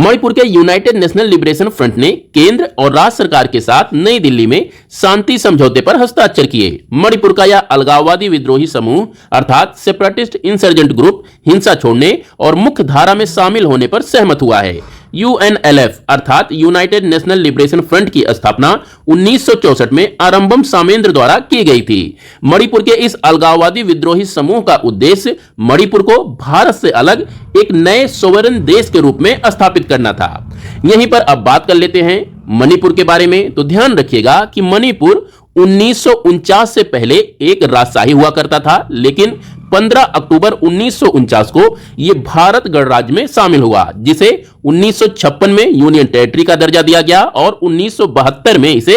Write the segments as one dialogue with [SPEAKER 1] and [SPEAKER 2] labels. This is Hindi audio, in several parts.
[SPEAKER 1] मणिपुर के यूनाइटेड नेशनल लिबरेशन फ्रंट ने केंद्र और राज्य सरकार के साथ नई दिल्ली में शांति समझौते पर हस्ताक्षर किए। मणिपुर का यह अलगाववादी विद्रोही समूह अर्थात सेपरेटिस्ट इंसर्जेंट ग्रुप हिंसा छोड़ने और मुख्य धारा में शामिल होने पर सहमत हुआ है। UNLF अर्थात यूनाइटेड नेशनल लिबरेशन फ्रंट की स्थापना 1964 में आरंभम सामेंद्र द्वारा की गई थी। मणिपुर के इस अलगाववादी विद्रोही समूह का उद्देश्य मणिपुर को भारत से अलग एक नए सोवरेन देश के रूप में स्थापित करना था। यहीं पर अब बात कर लेते हैं मणिपुर के बारे में। तो ध्यान रखिएगा कि मणिपुर 1949 से पहले एक राजशाही हुआ करता था, लेकिन 15 अक्टूबर 1949 को यह भारत गणराज्य में शामिल हुआ, जिसे 1956 में यूनियन टेरिटरी का दर्जा दिया गया और 1972 में इसे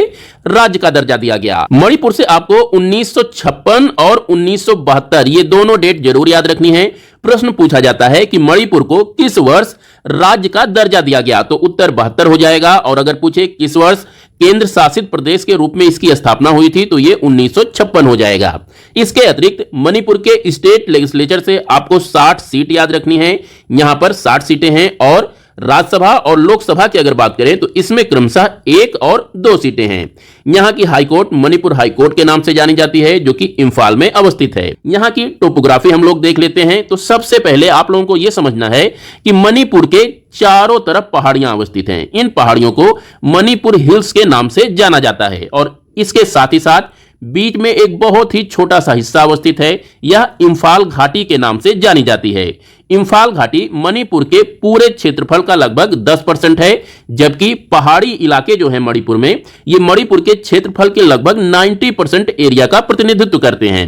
[SPEAKER 1] राज्य का दर्जा दिया गया। मणिपुर से आपको 1956 और 1972 ये दोनों डेट जरूर याद रखनी है। प्रश्न पूछा जाता है कि मणिपुर को किस वर्ष राज्य का दर्जा दिया गया, तो उत्तर 72 हो जाएगा। और अगर पूछे किस वर्ष केंद्र शासित प्रदेश के रूप में इसकी स्थापना हुई थी, तो यह 1956 हो जाएगा। इसके अतिरिक्त मणिपुर के स्टेट लेजिस्लेचर से आपको 60 सीट याद रखनी है। यहां पर 60 सीटें हैं और राज्यसभा और लोकसभा की अगर बात करें तो इसमें क्रमशः 1 और 2 सीटें हैं। यहां की हाईकोर्ट मणिपुर हाईकोर्ट के नाम से जानी जाती है, जो कि इंफाल में अवस्थित है। यहां की टोपोग्राफी हम लोग देख लेते हैं। तो सबसे पहले आप लोगों को यह समझना है कि मणिपुर के चारों तरफ पहाड़ियां अवस्थित हैं। इन पहाड़ियों को मणिपुर हिल्स के नाम से जाना जाता है और इसके साथ ही साथ बीच में एक बहुत ही छोटा सा हिस्सा अवस्थित है। यह इंफाल घाटी के नाम से जानी जाती है। इंफाल घाटी मणिपुर के पूरे क्षेत्रफल का लगभग 10% है, जबकि पहाड़ी इलाके जो हैं मणिपुर में, ये मणिपुर के क्षेत्रफल के लगभग 90% एरिया का प्रतिनिधित्व करते हैं।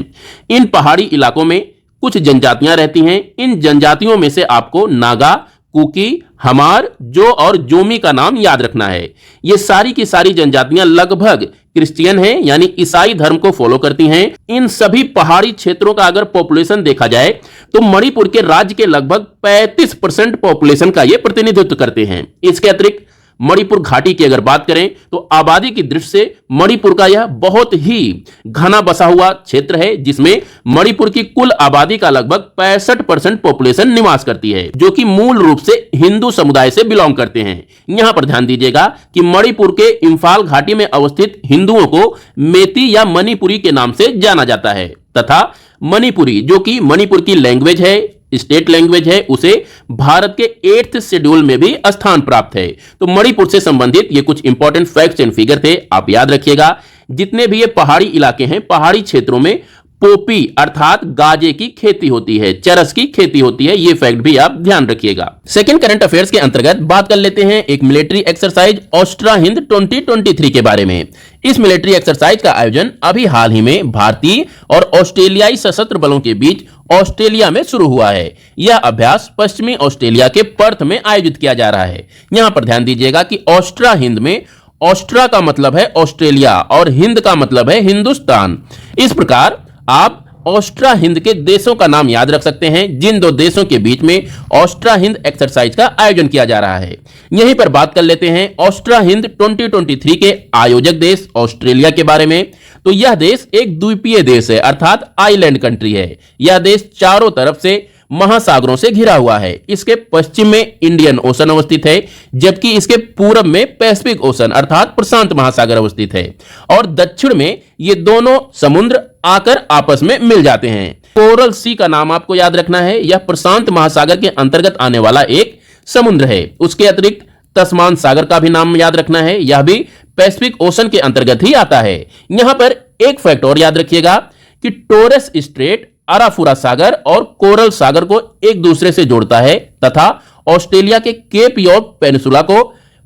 [SPEAKER 1] इन पहाड़ी इलाकों में कुछ जनजातियां रहती हैं। इन जनजातियों में से आपको नागा, कुकी, हमार, जो और जोमी का नाम याद रखना है। ये सारी की सारी जनजातियां लगभग क्रिश्चियन हैं, यानी ईसाई धर्म को फॉलो करती हैं। इन सभी पहाड़ी क्षेत्रों का अगर पॉपुलेशन देखा जाए तो मणिपुर के राज्य के लगभग 35% पॉपुलेशन का ये प्रतिनिधित्व करते हैं। इसके अतिरिक्त मणिपुर घाटी की अगर बात करें तो आबादी की दृष्टि से मणिपुर का यह बहुत ही घना बसा हुआ क्षेत्र है, जिसमें मणिपुर की कुल आबादी का लगभग 65% पॉपुलेशन निवास करती है, जो कि मूल रूप से हिंदू समुदाय से बिलोंग करते हैं। यहां पर ध्यान दीजिएगा कि मणिपुर के इंफाल घाटी में अवस्थित हिंदुओं को मेती या मणिपुरी के नाम से जाना जाता है तथा मणिपुरी, जो कि मणिपुर की लैंग्वेज है, स्टेट लैंग्वेज है, उसे भारत के 8th शेड्यूल में भी स्थान प्राप्त है। तो मणिपुर से संबंधित ये कुछ इंपॉर्टेंट फैक्ट्स एंड फिगर थे, आप याद रखिएगा। जितने भी ये पहाड़ी इलाके हैं, पहाड़ी क्षेत्रों में पोपी अर्थात गाजे की खेती होती है, चरस की खेती होती है। ये फैक्ट भी आप ध्यान रखिएगा। सेकंड करंट अफेयर्स के अंतर्गत बात कर लेते हैं एक मिलिट्री एक्सरसाइज ऑस्ट्रा हिंद 2023 के बारे में। इस मिलिट्री एक्सरसाइज का आयोजन अभी हाल ही में भारतीय और ऑस्ट्रेलियाई सशस्त्र बलों के बीच ऑस्ट्रेलिया में शुरू हुआ है। यह अभ्यास पश्चिमी ऑस्ट्रेलिया के पर्थ में आयोजित किया जा रहा है। यहां पर ध्यान दीजिएगा कि ऑस्ट्रा हिंद में ऑस्ट्रा का मतलब है ऑस्ट्रेलिया और हिंद का मतलब है हिंदुस्तान। इस प्रकार आप ऑस्ट्रा हिंद के देशों का नाम याद रख सकते हैं, जिन दो देशों के बीच में ऑस्ट्रा हिंद एक्सरसाइज का आयोजन किया जा रहा है। यहीं पर बात कर लेते हैं ऑस्ट्रा हिंद 2023 के आयोजक देश ऑस्ट्रेलिया के बारे में। तो यह देश एक द्वीपीय देश है, अर्थात आइलैंड कंट्री है। यह देश चारों तरफ से महासागरों से घिरा हुआ है। इसके पश्चिम में इंडियन ओशन अवस्थित है, जबकि इसके पूर्व में पैसिफिक ओशन अर्थात प्रशांत महासागर अवस्थित है और दक्षिण में ये दोनों समुद्र आकर आपस में मिल जाते हैं। कोरल सी का नाम आपको याद रखना है। यह प्रशांत महासागर के अंतर्गत आने वाला एक समुद्र है। उसके अतिरिक्त तस्मान सागर का भी नाम याद रखना है। यह भी पैसिफिक ओशन के अंतर्गत ही आता है। यहां पर एक फैक्ट और याद रखिएगा कि टोरस स्ट्रेट अराफुरा सागर और कोरल सागर को एक दूसरे से जोड़ता है तथा ऑस्ट्रेलिया के केप यॉर्क पेनिसुला को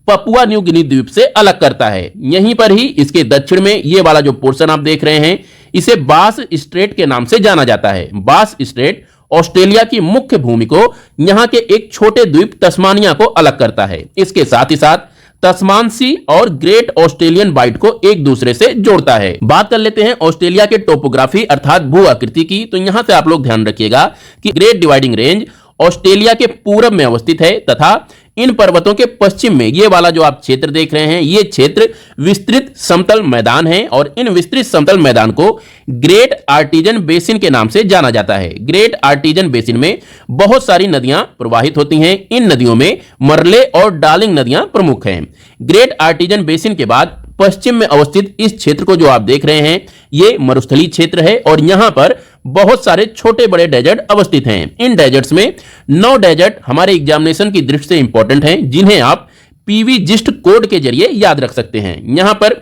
[SPEAKER 1] पपुआ न्यू गिनी द्वीप से अलग करता है। यहीं पर ही इसके दक्षिण में ये वाला जो पोर्शन आप देख रहे हैं, इसे बास स्ट्रेट के नाम से जाना जाता है। बास स्ट्रेट ऑस्ट्रेलिया की मुख्य भूमि को यहां के एक छोटे द्वीप तस्मानिया को अलग करता है। इसके साथ ही साथ तस्मान सी और ग्रेट ऑस्ट्रेलियन बाइट को एक दूसरे से जोड़ता है। बात कर लेते हैं ऑस्ट्रेलिया के टोपोग्राफी अर्थात भू आकृति की। तो यहां से आप लोग ध्यान रखिएगा कि ग्रेट डिवाइडिंग रेंज ऑस्ट्रेलिया के पूरब में अवस्थित है तथा इन पर्वतों के पश्चिम में ये वाला जो आप क्षेत्र देख रहे हैं, ये क्षेत्र विस्तृत समतल मैदान है और इन विस्तृत समतल मैदान को ग्रेट आर्टिजन बेसिन के नाम से जाना जाता है। ग्रेट आर्टिजन बेसिन में बहुत सारी नदियां प्रवाहित होती हैं। इन नदियों में मरले और डार्लिंग नदियां प्रमुख हैं। ग्रेट आर्टिजन बेसिन के बाद पश्चिम में अवस्थित इस क्षेत्र को जो आप देख रहे हैं, ये मरुस्थलीय क्षेत्र है और यहां पर बहुत सारे छोटे बड़े डेजर्ट अवस्थित हैं। इन डेजर्ट्स में 9 डेजर्ट हमारे एग्जामिनेशन की दृष्टि से इंपॉर्टेंट हैं, जिन्हें आप पीवी जिस्ट कोड के जरिए याद रख सकते हैं। यहां पर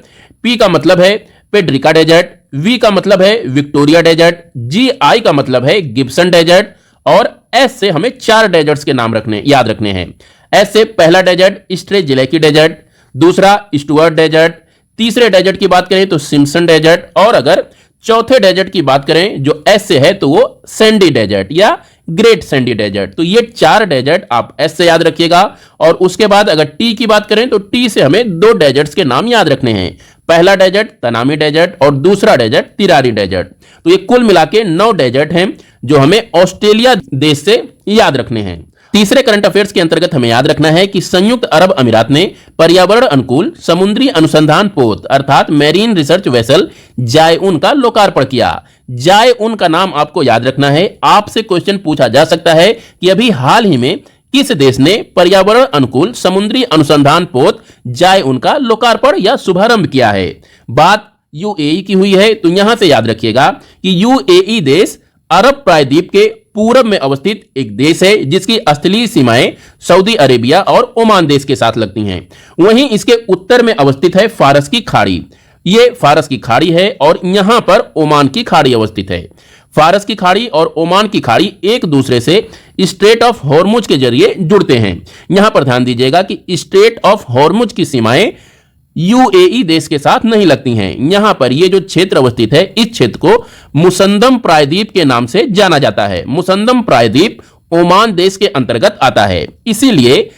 [SPEAKER 1] पी का मतलब है पेड्रिका डेजर्ट, वी का मतलब है विक्टोरिया डेजर्ट, जी आई का मतलब है गिब्सन डेजर्ट और एस से हमें 4 डेजर्ट्स के नाम याद रखने हैं। एस से पहला डेजर्ट स्ट्रेजेलेकी डेजर्ट, दूसरा स्टुअर्ट डेजर्ट, तीसरे डेजर्ट की बात करें तो सिम्पसन डेजर्ट और अगर चौथे डेजर्ट की बात करें जो एस से है तो वो सैंडी डेजर्ट या ग्रेट सैंडी डेजर्ट। तो ये 4 डेजर्ट आप एस से याद रखिएगा और उसके बाद अगर टी की बात करें तो टी से हमें 2 डेजर्ट्स के नाम याद रखने हैं। पहला डेजर्ट तनामी डेजर्ट और दूसरा डेजर्ट तिरारी डेजर्ट। तो ये कुल मिला के 9 डेजर्ट हैं जो हमें ऑस्ट्रेलिया देश से याद रखने हैं। तीसरे करंट अफेयर्स के अंतर्गत हमें याद रखना है कि संयुक्त अरब अमीरात ने पर्यावरण अनुकूल समुद्री अनुसंधान पोत अर्थात मैरीन रिसर्च वेसल जायउन का लोकार्पण किया। जायउन का नाम आपको याद रखना है। आपसे क्वेश्चन पूछा जा सकता है कि अभी हाल ही में किस देश ने पर्यावरण अनुकूल समुद्री अनुसंधान पोत जायउन का लोकार्पण या शुभारंभ किया है। बात यूएई की हुई है, तो यहां से याद रखिएगा कि यूएई देश अरब प्रायद्वीप के पूरब में अवस्थित एक देश है जिसकी स्थलीय सीमाएं सऊदी अरेबिया और ओमान देश के साथ लगती हैं। वहीं इसके उत्तर में अवस्थित है फारस की खाड़ी। ये फारस की खाड़ी है और यहां पर ओमान की खाड़ी अवस्थित है। फारस की खाड़ी और ओमान की खाड़ी एक दूसरे से स्ट्रेट ऑफ हॉर्मुज के जरिए जुड़ते हैं। यहां पर ध्यान दीजिएगा कि स्ट्रेट ऑफ हॉर्मुज की सीमाएं यूएई देश के साथ नहीं लगती हैं। यहां पर ये जो क्षेत्र अवस्थित है, इस क्षेत्र को मुसंदम प्रायद्वीप के नाम से जाना जाता है। मुसंदम प्रायद्वीप ओमान देश के अंतर्गत आता है, इसीलिए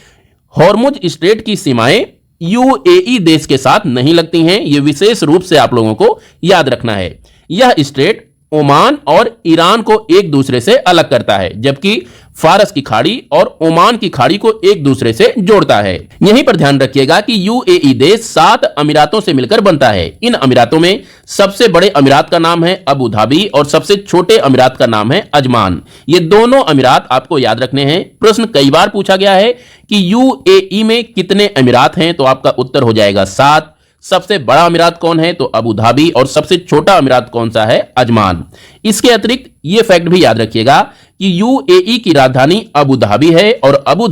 [SPEAKER 1] हॉर्मुज स्ट्रेट की सीमाएं यूएई देश के साथ नहीं लगती हैं। यह विशेष रूप से आप लोगों को याद रखना है। यह स्ट्रेट ओमान और ईरान को एक दूसरे से अलग करता है, जबकि फारस की खाड़ी और ओमान की खाड़ी को एक दूसरे से जोड़ता है। यहीं पर ध्यान रखिएगा कि यूएई देश 7 अमीरातों से मिलकर बनता है। इन अमीरातों में सबसे बड़े अमीरात का नाम है अबू धाबी और सबसे छोटे अमीरात का नाम है अजमान। ये दोनों अमीरात आपको याद रखने हैं। प्रश्न कई बार पूछा गया है कि यूएई में कितने अमीरात हैं, तो आपका उत्तर हो जाएगा 7। सबसे बड़ा अमीरात कौन है, तो अबू धाबी और सबसे छोटा अमीरात कौन सा है, अजमान। इसके अतिरिक्त यह फैक्ट भी याद रखिएगा कि यूएई की राजधानी अबू धाबी है और अबू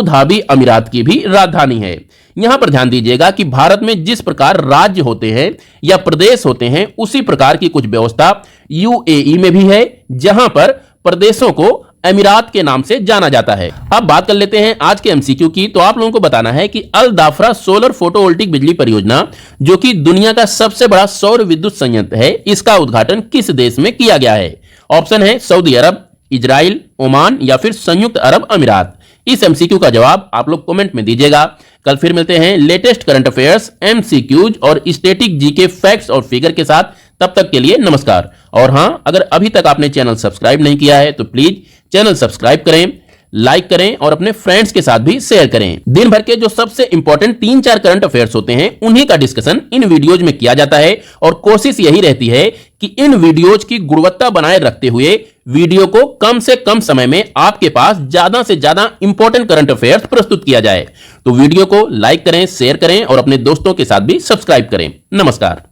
[SPEAKER 1] धाबी अमीरात की भी राजधानी है। यहां पर ध्यान दीजिएगा कि भारत में जिस प्रकार राज्य होते हैं या प्रदेश होते हैं, उसी प्रकार की कुछ व्यवस्था यूएई में भी है, जहां पर प्रदेशों को अमीरात के नाम से जाना जाता है। अब बात कर लेते हैं आज के एमसीक्यू की। तो आप लोगों को बताना है कि अल दाफरा सोलर फोटोवोल्टिक बिजली परियोजना, जो कि दुनिया का सबसे बड़ा सौर विद्युत संयंत्र है, इसका उद्घाटन किस देश में किया गया है। ऑप्शन है सऊदी अरब, इजराइल, ओमान या फिर संयुक्त अरब अमीरात। इस एमसीक्यू का जवाब आप लोग कमेंट में दीजिएगा। कल फिर मिलते हैं लेटेस्ट करंट अफेयर्स, एमसीक्यूज और स्टैटिक जीके फैक्ट्स और फिगर के साथ। तब तक के लिए नमस्कार। और हां, अगर अभी तक आपने चैनल सब्सक्राइब नहीं किया है तो प्लीज चैनल सब्सक्राइब करें, लाइक करें और अपने फ्रेंड्स के साथ भी शेयर करें। दिन भर के जो सबसे इंपॉर्टेंट 3-4 करंट अफेयर्स होते हैं, उन्हीं का डिस्कशन इन वीडियोज में किया जाता है और कोशिश यही रहती है कि इन वीडियोज की गुणवत्ता बनाए रखते हुए वीडियो को कम से कम समय में आपके पास ज्यादा से ज्यादा इंपॉर्टेंट करंट अफेयर्स प्रस्तुत किया जाए। तो वीडियो को लाइक करें, शेयर करें और अपने दोस्तों के साथ भी सब्सक्राइब करें। नमस्कार।